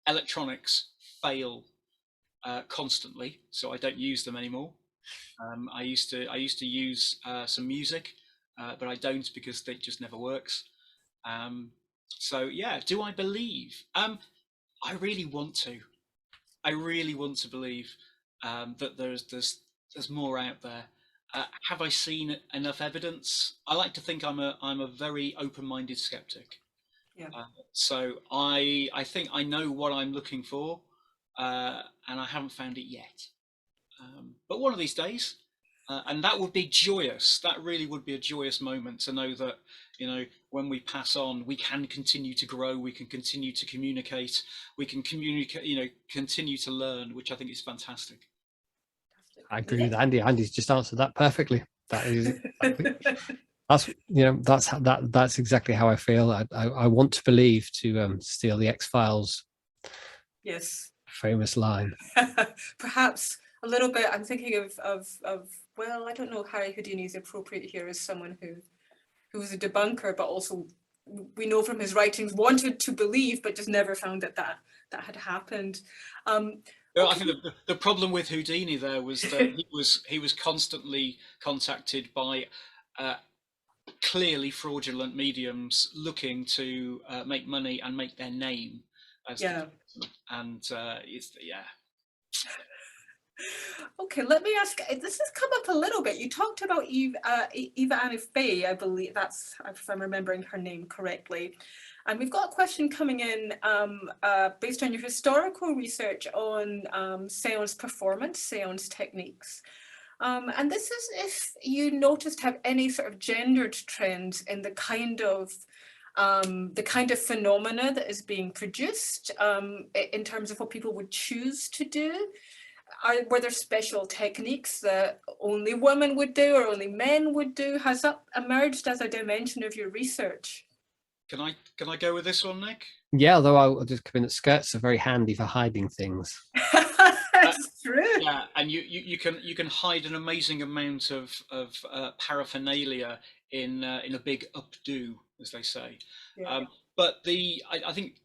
electronics fail constantly, so I don't use them anymore. I used to use some music, but I don't, because it just never works. So yeah, do I believe? I really want to. I really want to believe that there's more out there. Have I seen enough evidence? I like to think I'm a very open-minded skeptic. Yeah. So I think I know what I'm looking for, and I haven't found it yet. But one of these days, and that would be joyous. That really would be a joyous moment to know that, you know, when we pass on, we can continue to grow, we can continue to communicate, we can communicate, you know, continue to learn, which I think is fantastic. I agree with Andy. Andy's just answered that perfectly. That is, that's exactly how I feel. I want to believe, to steal the X-Files. Yes. Famous line. Perhaps a little bit. I'm thinking of well, I don't know, Harry Houdini is appropriate here as someone who was a debunker, but also we know from his writings wanted to believe, but just never found that had happened. I think the problem with Houdini there was that he was constantly contacted by clearly fraudulent mediums looking to make money and make their name. Okay, let me ask. This has come up a little bit. You talked about Eva Anna Faye, I believe that's, if I'm remembering her name correctly. And we've got a question coming in based on your historical research on seance performance, seance techniques. And this is if you noticed have any sort of gendered trends in the kind of phenomena that is being produced in terms of what people would choose to do. Were there special techniques that only women would do or only men would do? Has that emerged as a dimension of your research? Can I go with this one, Nick? Yeah, although I'll just come in that skirts are very handy for hiding things. That's true. Yeah, and you can hide an amazing amount of paraphernalia in a big updo, as they say. Yeah. But I think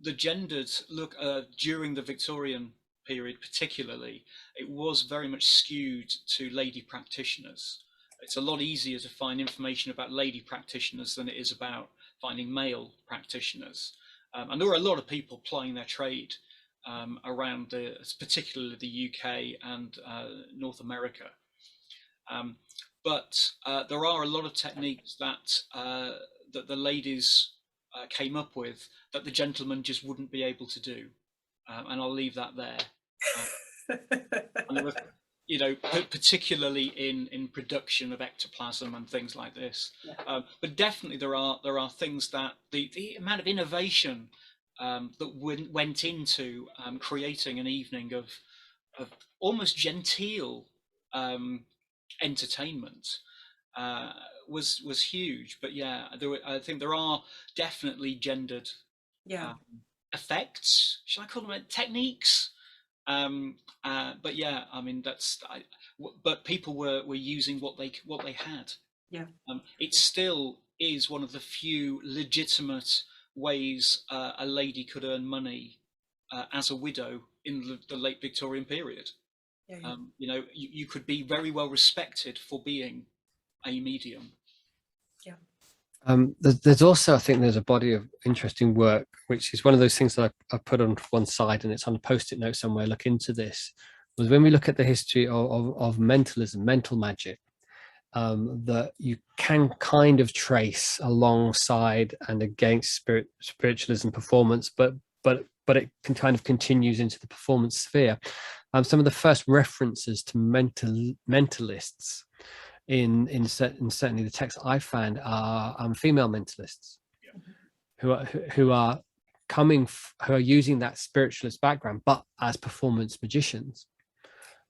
the gendered look during the Victorian period, particularly, it was very much skewed to lady practitioners. It's a lot easier to find information about lady practitioners than it is about finding male practitioners. And there are a lot of people plying their trade around particularly the UK and North America. But there are a lot of techniques that the ladies came up with that the gentlemen just wouldn't be able to do. And I'll leave that there. And you know, particularly in production of ectoplasm and things like this. Yeah. But definitely there are things that the amount of innovation that went into creating an evening of almost genteel entertainment was huge. But yeah, I think there are definitely gendered effects. Should I call them techniques? But yeah, I mean but people were using what they had. Yeah. It still is one of the few legitimate ways a lady could earn money as a widow in the late Victorian period. Yeah. You know, you could be very well respected for being a medium. Yeah. There's also, I think there's a body of interesting work, which is one of those things that I put on one side and it's on a post-it note somewhere. Look into this. Was when we look at the history of mentalism, mental magic, that you can kind of trace alongside and against spiritualism performance, but it can kind of continues into the performance sphere. Some of the first references to mentalists in certainly the texts I found are female mentalists, who are using that spiritualist background but as performance magicians.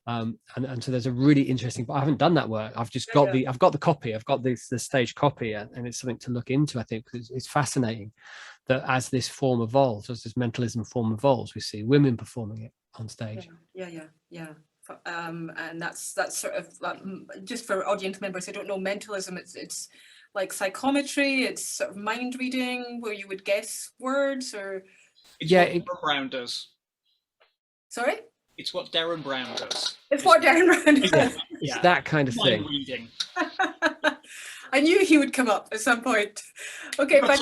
And so there's a really interesting, but I haven't done that work. I've just got the copy. I've got the stage copy, and it's something to look into, I think, because it's fascinating that as this form evolves, as this mentalism form evolves, we see women performing it on stage. Yeah. And that's sort of just for audience members who don't know mentalism. It's like psychometry. It's sort of mind reading where you would guess words, or it's what Brown does. Sorry. It's what Darren Brown does. It's what Darren Brown does. It's that kind of thing. Reading. I knew he would come up at some point. Okay, but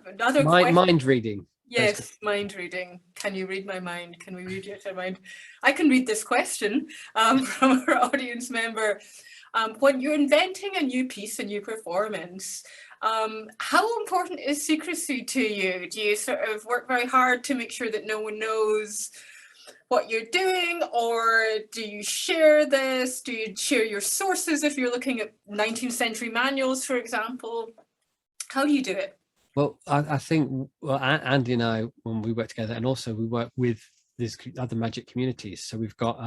another mind reading. Yes, basically. Mind reading. Can you read my mind? Can we read your mind? I can read this question from our audience member. When you're inventing a new piece, a new performance, how important is secrecy to you? Do you sort of work very hard to make sure that no one knows what you're doing, or do you share this? Do you share your sources if you're looking at 19th century manuals, for example? How do you do it? Well, I think Andy and I, when we work together, and also we work with these other magic communities. So we've got,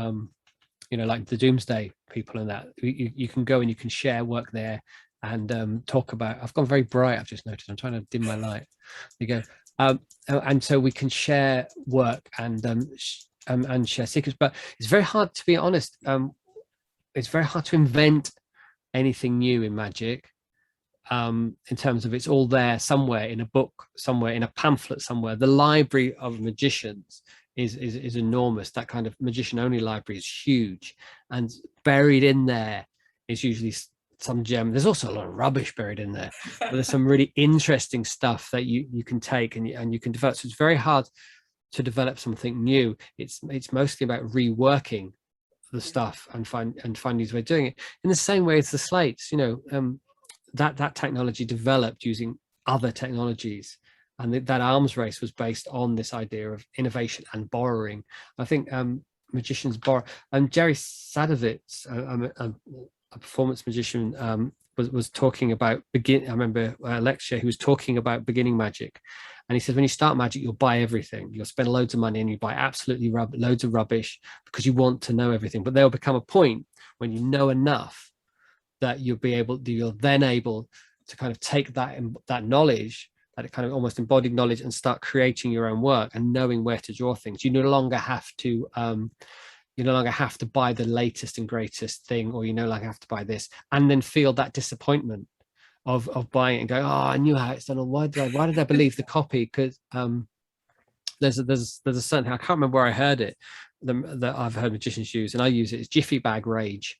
you know, like the Doomsday people and that. You can go and you can share work there and talk about. I've gone very bright. I've just noticed. I'm trying to dim my light. You go, and so we can share work and share secrets. But it's very hard, to be honest. It's very hard to invent anything new in magic. In terms of it's all there somewhere in a book, somewhere in a pamphlet, somewhere. The library of magicians is enormous. That kind of magician only library is huge, and buried in there is usually some gem. There's also a lot of rubbish buried in there, but there's some really interesting stuff that you can take and you can develop. So it's very hard to develop something new. It's mostly about reworking the stuff and find these ways of doing it in the same way as the slates. You know, that technology developed using other technologies, and that arms race was based on this idea of innovation and borrowing. I think magicians borrow. Jerry Sadovitz, a performance magician, was talking about I remember a lecture. He was talking about beginning magic, and he said when you start magic, you'll buy everything. You'll spend loads of money and you buy absolutely loads of rubbish because you want to know everything. But there'll become a point when you know enough that you're then able to kind of take that knowledge, that kind of almost embodied knowledge, and start creating your own work and knowing where to draw things. You no longer have to buy the latest and greatest thing, or you no longer have to buy this and then feel that disappointment of buying it and going, oh, I knew how it's done. Or why did I believe the copy? Because there's a certain, I can't remember where I heard it, that I've heard magicians use, and I use it. It's jiffy bag rage.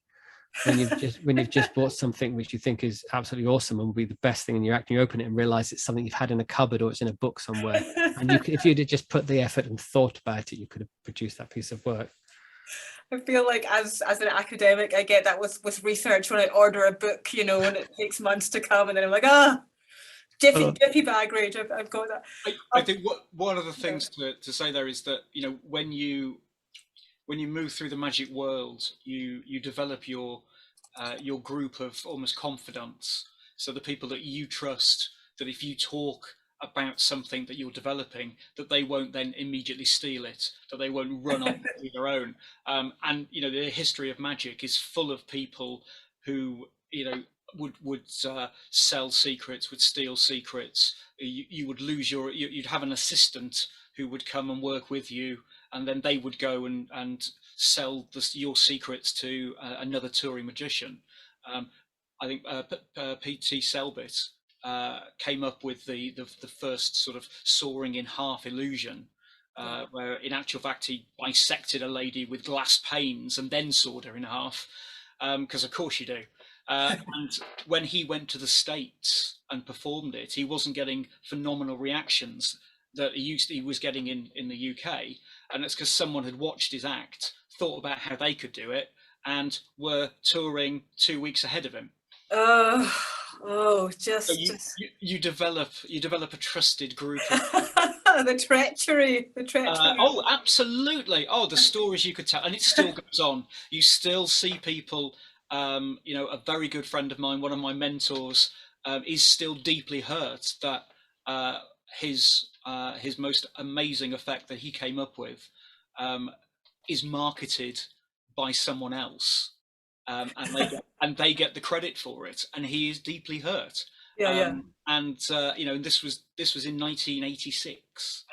When you've just bought something which you think is absolutely awesome and will be the best thing in your act, and you open it and realize it's something you've had in a cupboard or it's in a book somewhere, and if you'd just put the effort and thought about it, you could have produced that piece of work. I feel like as an academic, I get that with research when I order a book, you know, and it takes months to come, and then I'm like, Jiffy bag rage. I've got that. I think one of the things to say there is that, you know, when you move through the magic world, you develop your group of almost confidants. So the people that you trust, that if you talk about something that you're developing, that they won't then immediately steal it, that they won't run off with their own. And you know, the history of magic is full of people who, you know, would sell secrets, would steal secrets. You would lose you'd have an assistant who would come and work with you, and then they would go and sell your secrets to another touring magician. I think P.T. Selbit came up with the first sort of sawing in half illusion, where in actual fact he bisected a lady with glass panes and then sawed her in half, because of course you do. And when he went to the States and performed it, he wasn't getting phenomenal reactions that he was getting in the UK, and it's because someone had watched his act, thought about how they could do it, and were touring 2 weeks ahead of him. So you develop a trusted group. The treachery. Oh, absolutely. Oh, the stories you could tell, and it still goes on. You still see people. You know, a very good friend of mine, one of my mentors, is still deeply hurt that his most amazing effect that he came up with is marketed by someone else, and they get the credit for it, and he is deeply hurt. And you know, this was in 1986.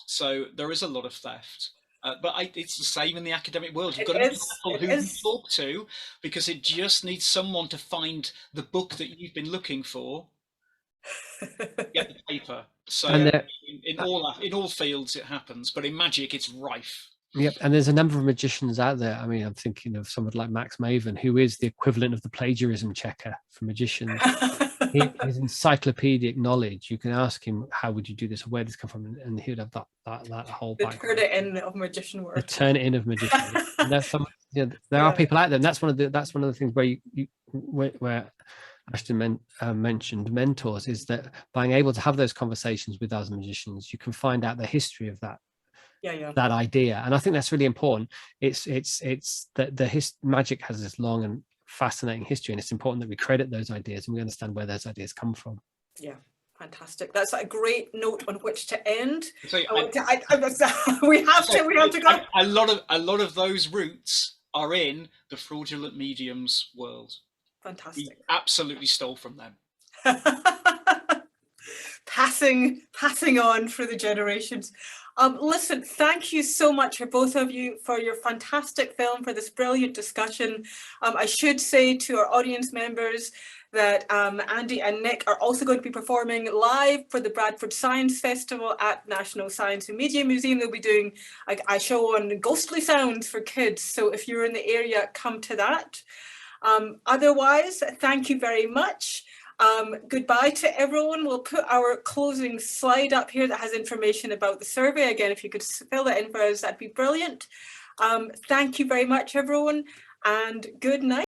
So there is a lot of theft. But it's the same in the academic world. You've got to be careful who you talk to, because it just needs someone to find the book that you've been looking for, get the paper. So in all fields it happens, but in magic it's rife. Yep, and there's a number of magicians out there. I mean, I'm thinking of someone like Max Maven, who is the equivalent of the plagiarism checker for magicians. His encyclopedic knowledge, you can ask him, how would you do this, or where does this come from, and he would have that whole the turn it in of magician work. The turn it in of magician. And there's some, you know, there are people out there, and that's one of the things where Ashton mentioned mentors, is that being able to have those conversations with other magicians, you can find out the history of that idea. And I think that's really important. It's that magic has this long and fascinating history, and it's important that we credit those ideas and we understand where those ideas come from. Yeah, fantastic. That's a great note on which to end. So, we have to go. A lot of those roots are in the fraudulent mediums world. Fantastic. We absolutely stole from them. Passing on through the generations. Listen, thank you so much for both of you for your fantastic film, for this brilliant discussion. I should say to our audience members that Andy and Nick are also going to be performing live for the Bradford Science Festival at National Science and Media Museum. They'll be doing a show on ghostly sounds for kids. So if you're in the area, come to that. Otherwise, thank you very much. Goodbye to everyone. We'll put our closing slide up here that has information about the survey. Again, if you could fill that in for us, that'd be brilliant. Thank you very much, everyone, and good night.